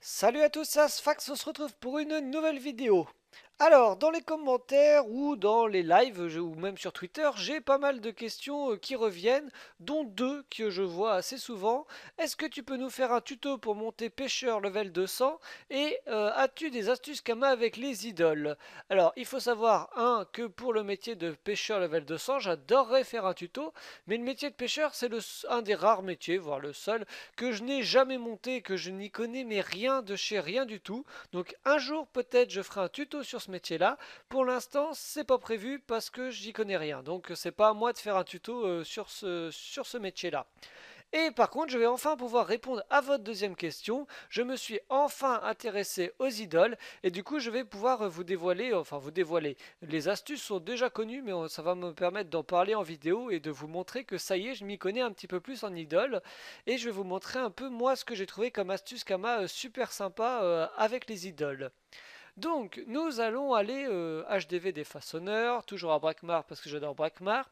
Salut à tous, c'est Asfax, on se retrouve pour une nouvelle vidéo. Alors, dans les commentaires ou dans les lives ou même sur Twitter, j'ai pas mal de questions qui reviennent, dont deux que je vois assez souvent. Est-ce que tu peux nous faire un tuto pour monter pêcheur level 200? Et as-tu des astuces Kama avec les idoles? Alors, il faut savoir, un, que pour le métier de pêcheur level 200, j'adorerais faire un tuto, mais le métier de pêcheur, c'est un des rares métiers, voire le seul, que je n'ai jamais monté, que je n'y connais mais rien de chez rien du tout. Donc un jour peut-être je ferai un tuto sur ce métier-là. Pour l'instant, c'est pas prévu parce que j'y connais rien. Donc c'est pas à moi de faire un tuto sur ce métier-là. Et par contre, je vais enfin pouvoir répondre à votre deuxième question. Je me suis enfin intéressé aux idoles et du coup, je vais pouvoir vous dévoiler, enfin vous dévoiler. Les astuces sont déjà connues, mais ça va me permettre d'en parler en vidéo et de vous montrer que ça y est, je m'y connais un petit peu plus en idoles. Et je vais vous montrer un peu moi ce que j'ai trouvé comme astuce Kama super sympa avec les idoles. Donc, nous allons aller HDV des façonneurs, toujours à Brakmar parce que j'adore Brakmar.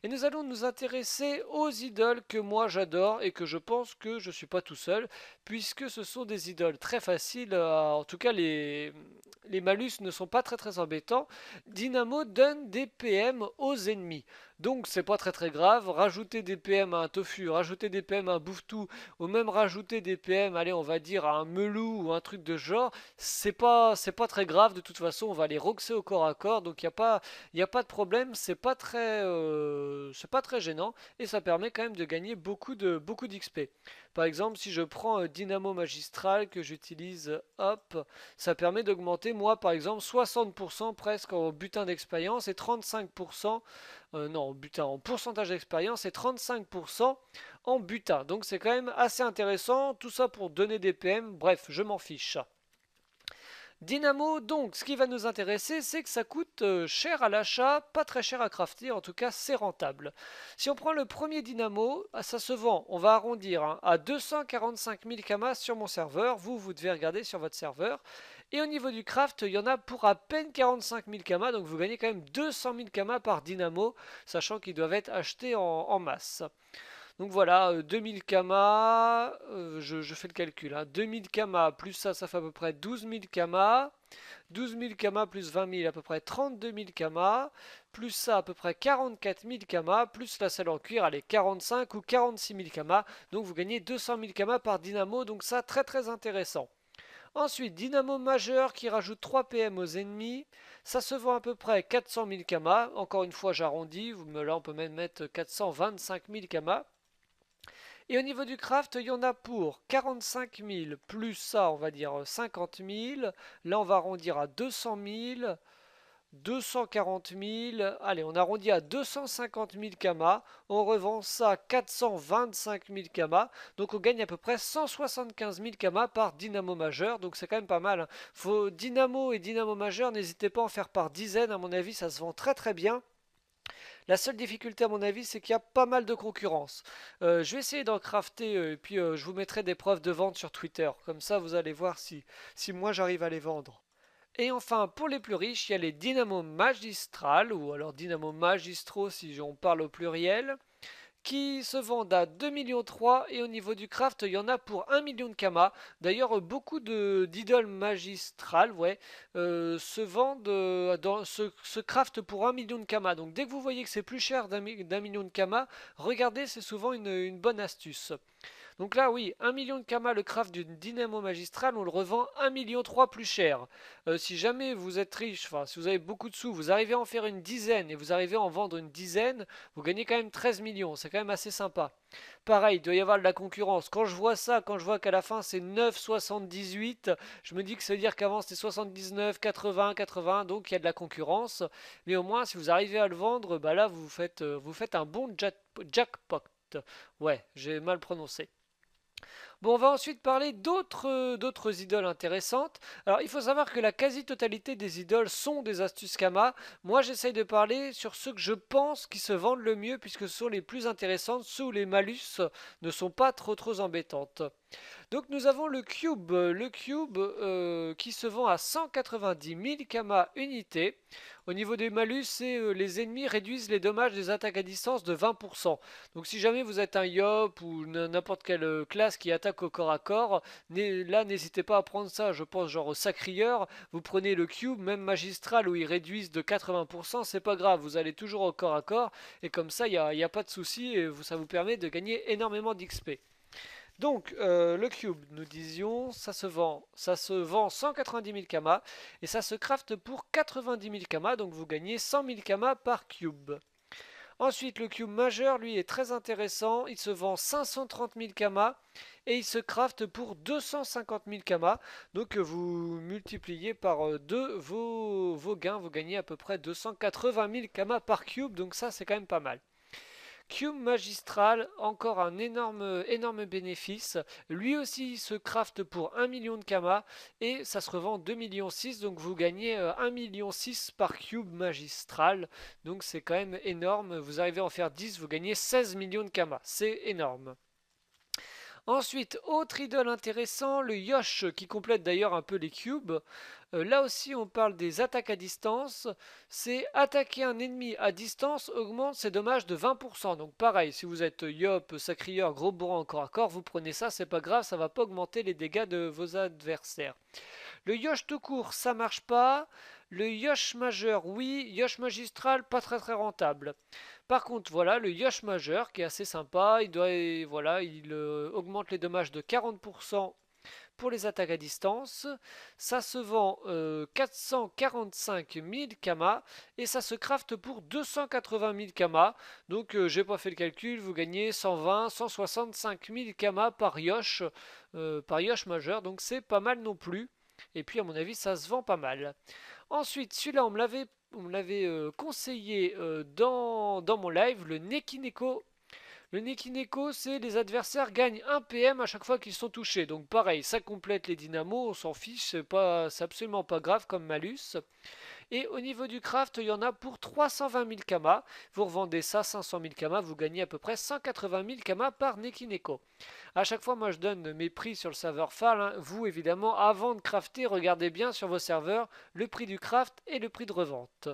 Et nous allons nous intéresser aux idoles que moi j'adore et que je pense que je ne suis pas tout seul, puisque ce sont des idoles très faciles, en tout cas les malus ne sont pas très très embêtants. Dynamo donne des PM aux ennemis. Donc c'est pas très très grave, rajouter des PM à un tofu, rajouter des PM à un bouffe-tout, ou même rajouter des PM, allez on va dire à un melou ou un truc de genre, c'est pas très grave, de toute façon on va les roxer au corps à corps, donc il y a pas de problème, c'est pas très gênant et ça permet quand même de gagner beaucoup d'XP. Par exemple, si je prends Dynamo Magistral que j'utilise, hop, ça permet d'augmenter moi par exemple 60% presque en butin d'expérience et 35%, non, en butin, en pourcentage d'expérience et 35% en butin. Donc c'est quand même assez intéressant, tout ça pour donner des PM, bref, je m'en fiche. Dynamo, donc, ce qui va nous intéresser, c'est que ça coûte cher à l'achat, pas très cher à crafter, en tout cas c'est rentable. Si on prend le premier Dynamo, ça se vend, on va arrondir hein, à 245 000 kamas sur mon serveur, vous devez regarder sur votre serveur. Et au niveau du craft, il y en a pour à peine 45 000 kamas, donc vous gagnez quand même 200 000 kamas par Dynamo, sachant qu'ils doivent être achetés en masse. Donc voilà, 2000 kamas, je fais le calcul, hein, 2000 kamas plus ça fait à peu près 12 000 kamas. 12 000 kamas plus 20 000, à peu près 32 000 kamas. Plus ça, à peu près 44 000 kamas. Plus la selle en cuir, allez, 45 ou 46 000 kamas. Donc vous gagnez 200 000 kamas par dynamo. Donc ça, très très intéressant. Ensuite, dynamo majeur qui rajoute 3 PM aux ennemis. Ça se vend à peu près 400 000 kamas. Encore une fois, j'arrondis. Là, on peut même mettre 425 000 kamas. Et au niveau du craft, il y en a pour 45 000 plus ça, on va dire 50 000. Là, on va arrondir à 200 000, 240 000. Allez, on arrondit à 250 000 kamas. On revend ça 425 000 kamas. Donc, on gagne à peu près 175 000 kamas par dynamo majeur. Donc, c'est quand même pas mal, hein. Faut dynamo et dynamo majeur, n'hésitez pas à en faire par dizaines. À mon avis, ça se vend très très bien. La seule difficulté à mon avis, c'est qu'il y a pas mal de concurrence. Je vais essayer d'en crafter et puis je vous mettrai des preuves de vente sur Twitter. Comme ça, vous allez voir si moi j'arrive à les vendre. Et enfin, pour les plus riches, il y a les dynamos magistrales, ou alors dynamos magistraux si on parle au pluriel, qui se vendent à 2,3 millions et au niveau du craft, il y en a pour 1 million de kamas. D'ailleurs, beaucoup d'idoles magistrales ouais, se vendent se craft pour 1 million de kamas. Donc dès que vous voyez que c'est plus cher d'un million de kamas, regardez, c'est souvent une bonne astuce. Donc là, oui, 1 million de kamas le craft d'une dynamo magistrale, on le revend 1,3 million plus cher. Si jamais vous êtes riche, enfin si vous avez beaucoup de sous, vous arrivez à en faire une dizaine et vous arrivez à en vendre une dizaine, vous gagnez quand même 13 millions. C'est quand même assez sympa. Pareil, il doit y avoir de la concurrence. Quand je vois ça, quand je vois qu'à la fin c'est 9,78, je me dis que ça veut dire qu'avant c'était 79, 80, 80, donc il y a de la concurrence. Mais au moins, si vous arrivez à le vendre, bah là vous faites un bon jackpot. Ouais, j'ai mal prononcé. Bon, on va ensuite parler d'autres idoles intéressantes. Alors, il faut savoir que la quasi-totalité des idoles sont des astuces Kama. Moi, j'essaye de parler sur ceux que je pense qui se vendent le mieux, puisque ce sont les plus intéressantes, ceux où les malus ne sont pas trop embêtantes. Donc nous avons le cube qui se vend à 190 000 kamas unité. Au niveau des malus, les ennemis réduisent les dommages des attaques à distance de 20%. Donc si jamais vous êtes un Yop ou n'importe quelle classe qui attaque attaque au corps à corps, là n'hésitez pas à prendre ça, je pense genre au sacrieur, vous prenez le cube, même magistral où ils réduisent de 80%, c'est pas grave, vous allez toujours au corps à corps, et comme ça y a pas de souci, et ça vous permet de gagner énormément d'XP. Donc, le cube, nous disions, ça se vend 190 000 kamas et ça se crafte pour 90 000 kamas, donc vous gagnez 100 000 kamas par cube. Ensuite, le cube majeur, lui, est très intéressant. Il se vend 530 000 kamas et il se crafte pour 250 000 kamas. Donc, vous multipliez par 2 vos gains. Vous gagnez à peu près 280 000 kamas par cube. Donc, ça, c'est quand même pas mal. Cube magistral, encore un énorme bénéfice. Lui aussi se craft pour 1 million de kamas et ça se revend 2,6 millions. Donc vous gagnez 1,6 million par cube magistral. Donc c'est quand même énorme. Vous arrivez à en faire 10, vous gagnez 16 millions de kamas. C'est énorme. Ensuite, autre idole intéressant, le Yosh, qui complète d'ailleurs un peu les cubes. Là aussi, on parle des attaques à distance. C'est attaquer un ennemi à distance augmente ses dommages de 20%. Donc pareil, si vous êtes Yop, Sacrieur, Gros Bourrin corps à corps, vous prenez ça, c'est pas grave, ça va pas augmenter les dégâts de vos adversaires. Le Yosh tout court, ça marche pas. Le Yosh majeur, oui. Yosh magistral, pas très rentable. Par contre, voilà, le Yosh majeur qui est assez sympa, il augmente les dommages de 40% pour les attaques à distance. Ça se vend 445 000 kamas et ça se crafte pour 280 000 kamas. Donc j'ai pas fait le calcul, vous gagnez 120, 165 000 kamas par Yosh majeur, donc c'est pas mal non plus. Et puis à mon avis ça se vend pas mal. Ensuite, celui-là on me l'avait conseillé dans mon live, le Nekineko. Le Nekineko, c'est les adversaires gagnent 1 PM à chaque fois qu'ils sont touchés. Donc pareil, ça complète les dynamos, on s'en fiche, c'est absolument pas grave comme malus. Et au niveau du craft, il y en a pour 320 000 kamas. Vous revendez ça 500 000 kamas, vous gagnez à peu près 180 000 kamas par Nekineko. À chaque fois, moi je donne mes prix sur le serveur FAL. Hein. Vous, évidemment, avant de crafter, regardez bien sur vos serveurs le prix du craft et le prix de revente.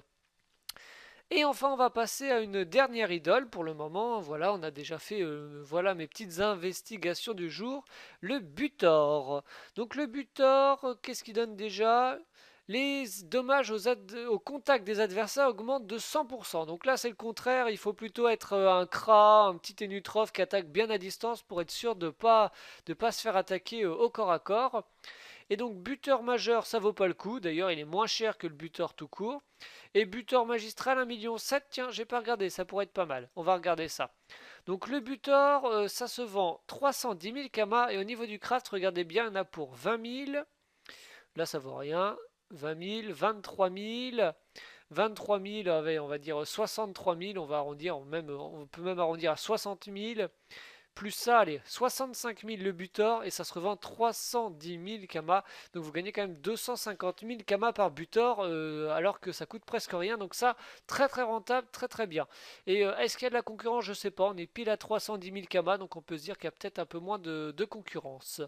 Et enfin, on va passer à une dernière idole pour le moment. Voilà, on a déjà fait voilà mes petites investigations du jour. Le Butor. Donc le Butor, qu'est-ce qu'il donne déjà? Les dommages au contact des adversaires augmentent de 100%. Donc là, c'est le contraire. Il faut plutôt être un Kra, un petit Enutrov qui attaque bien à distance pour être sûr de pas se faire attaquer au corps à corps. Et donc buteur majeur, ça vaut pas le coup. D'ailleurs, il est moins cher que le buteur tout court. Et buteur magistral, 1,7 million. Tiens, j'ai pas regardé, ça pourrait être pas mal. On va regarder ça. Donc le buteur, ça se vend 310 000 kamas. Et au niveau du craft, regardez bien, il y en a pour 20 000. Là, ça vaut rien. 20 000, 23 000. 23 000, on va dire 63 000. On va arrondir, on peut même arrondir à 60 000. Plus ça, allez, 65 000 le butor et ça se revend 310 000 kamas. Donc vous gagnez quand même 250 000 kamas par butor alors que ça coûte presque rien. Donc ça, très rentable, très bien. Et est-ce qu'il y a de la concurrence? Je sais pas. On est pile à 310 000 kamas donc on peut se dire qu'il y a peut-être un peu moins de concurrence.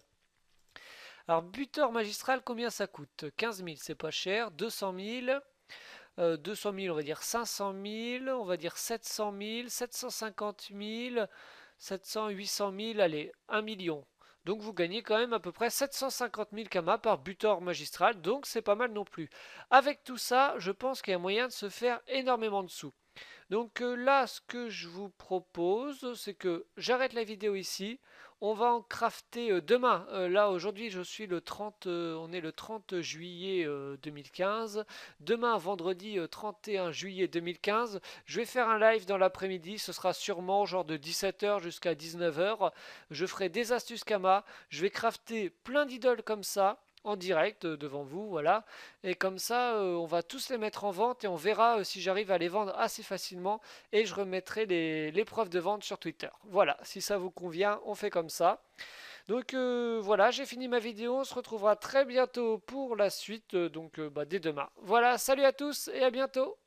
Alors butor magistral, combien ça coûte? 15 000, c'est pas cher. 200 000. 200 000, on va dire 500 000, on va dire 700 000, 750 000, 700, 800 000, allez, 1 million. Donc vous gagnez quand même à peu près 750 000 kamas par butor magistral, donc c'est pas mal non plus. Avec tout ça, je pense qu'il y a moyen de se faire énormément de sous. Donc là, ce que je vous propose, c'est que j'arrête la vidéo ici. On va en crafter demain. Là, aujourd'hui, je suis le 30, on est le 30 juillet 2015. Demain, vendredi 31 juillet 2015, je vais faire un live dans l'après-midi. Ce sera sûrement genre de 17h jusqu'à 19h. Je ferai des astuces Kama. Je vais crafter plein d'idoles comme ça en direct devant vous, voilà. Et comme ça, on va tous les mettre en vente et on verra si j'arrive à les vendre assez facilement. Et je remettrai les preuves de vente sur Twitter. Voilà, si ça vous convient, on fait comme ça. Donc voilà, j'ai fini ma vidéo. On se retrouvera très bientôt pour la suite, dès demain. Voilà, salut à tous et à bientôt.